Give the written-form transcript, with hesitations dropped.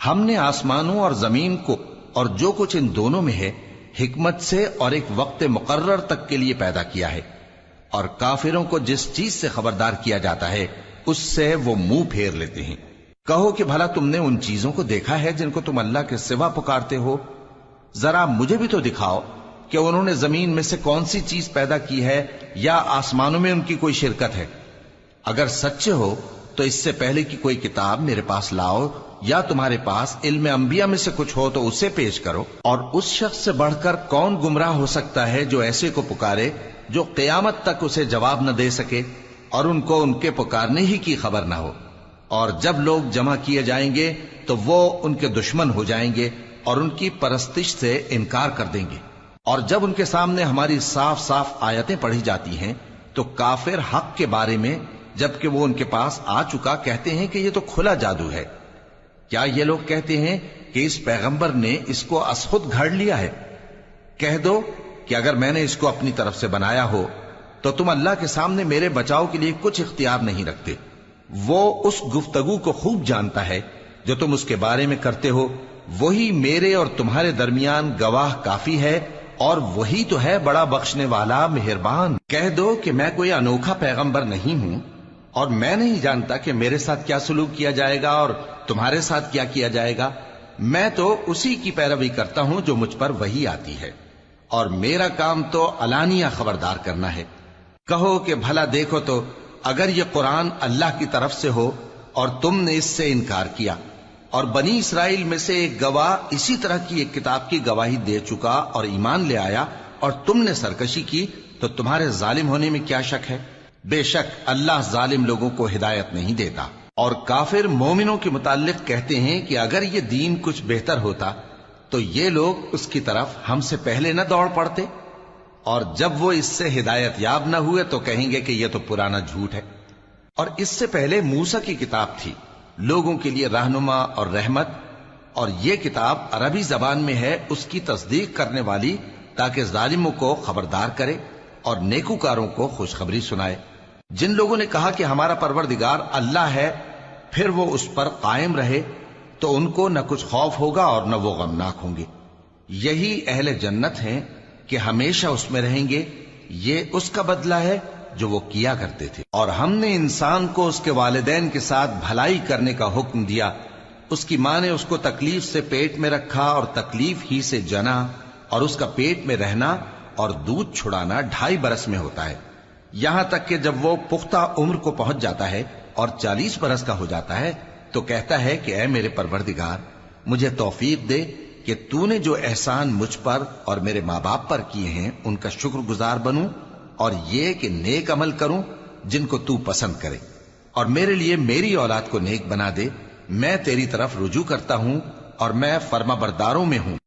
ہم نے آسمانوں اور زمین کو اور جو کچھ ان دونوں میں ہے حکمت سے اور ایک وقت مقرر تک کے لیے پیدا کیا ہے، اور کافروں کو جس چیز سے خبردار کیا جاتا ہے اس سے وہ منہ پھیر لیتے ہیں۔ کہو کہ بھلا تم نے ان چیزوں کو دیکھا ہے جن کو تم اللہ کے سوا پکارتے ہو؟ ذرا مجھے بھی تو دکھاؤ کہ انہوں نے زمین میں سے کون سی چیز پیدا کی ہے یا آسمانوں میں ان کی کوئی شرکت ہے؟ اگر سچے ہو تو اس سے پہلے کی کوئی کتاب میرے پاس لاؤ، یا تمہارے پاس علم انبیاء میں سے کچھ ہو تو اسے پیش کرو۔ اور اس شخص سے بڑھ کر کون گمراہ ہو سکتا ہے جو ایسے کو پکارے جو قیامت تک اسے جواب نہ دے سکے اور ان کو ان کے پکارنے ہی کی خبر نہ ہو۔ اور جب لوگ جمع کیے جائیں گے تو وہ ان کے دشمن ہو جائیں گے اور ان کی پرستش سے انکار کر دیں گے۔ اور جب ان کے سامنے ہماری صاف صاف آیتیں پڑھی جاتی ہیں تو کافر حق کے بارے میں جبکہ وہ ان کے پاس آ چکا کہتے ہیں کہ یہ تو کھلا جادو ہے۔ کیا یہ لوگ کہتے ہیں کہ اس پیغمبر نے اس کو از خود گھڑ لیا ہے؟ کہہ دو کہ اگر میں نے اس کو اپنی طرف سے بنایا ہو تو تم اللہ کے سامنے میرے بچاؤ کے لیے کچھ اختیار نہیں رکھتے۔ وہ اس گفتگو کو خوب جانتا ہے جو تم اس کے بارے میں کرتے ہو، وہی میرے اور تمہارے درمیان گواہ کافی ہے، اور وہی تو ہے بڑا بخشنے والا مہربان۔ کہہ دو کہ میں کوئی انوکھا پیغمبر نہیں ہوں، اور میں نہیں جانتا کہ میرے ساتھ کیا سلوک کیا جائے گا اور تمہارے ساتھ کیا کیا جائے گا۔ میں تو اسی کی پیروی کرتا ہوں جو مجھ پر وہی آتی ہے، اور میرا کام تو علانیہ خبردار کرنا ہے۔ کہو کہ بھلا دیکھو تو اگر یہ قرآن اللہ کی طرف سے ہو اور تم نے اس سے انکار کیا، اور بنی اسرائیل میں سے ایک گواہ اسی طرح کی ایک کتاب کی گواہی دے چکا اور ایمان لے آیا، اور تم نے سرکشی کی، تو تمہارے ظالم ہونے میں کیا شک ہے؟ بے شک اللہ ظالم لوگوں کو ہدایت نہیں دیتا۔ اور کافر مومنوں کے متعلق کہتے ہیں کہ اگر یہ دین کچھ بہتر ہوتا تو یہ لوگ اس کی طرف ہم سے پہلے نہ دوڑ پڑتے، اور جب وہ اس سے ہدایت یاب نہ ہوئے تو کہیں گے کہ یہ تو پرانا جھوٹ ہے۔ اور اس سے پہلے موسیٰ کی کتاب تھی، لوگوں کے لیے رہنما اور رحمت، اور یہ کتاب عربی زبان میں ہے اس کی تصدیق کرنے والی، تاکہ ظالموں کو خبردار کرے اور نیکوکاروں کو خوشخبری سنائے۔ جن لوگوں نے کہا کہ ہمارا پروردگار اللہ ہے، پھر وہ اس پر قائم رہے تو ان کو نہ کچھ خوف ہوگا اور نہ وہ غمناک ہوں گے۔ یہی اہل جنت ہیں کہ ہمیشہ اس میں رہیں گے، یہ اس کا بدلہ ہے جو وہ کیا کرتے تھے۔ اور ہم نے انسان کو اس کے والدین کے ساتھ بھلائی کرنے کا حکم دیا، اس کی ماں نے اس کو تکلیف سے پیٹ میں رکھا اور تکلیف ہی سے جنا، اور اس کا پیٹ میں رہنا اور دودھ چھڑانا 2.5 برس میں ہوتا ہے، یہاں تک کہ جب وہ پختہ عمر کو پہنچ جاتا ہے اور 40 برس کا ہو جاتا ہے تو کہتا ہے کہ اے میرے پروردگار، مجھے توفیق دے کہ تو نے جو احسان مجھ پر اور میرے ماں باپ پر کیے ہیں ان کا شکر گزار بنوں، اور یہ کہ نیک عمل کروں جن کو تو پسند کرے، اور میرے لیے میری اولاد کو نیک بنا دے۔ میں تیری طرف رجوع کرتا ہوں اور میں فرما برداروں میں ہوں۔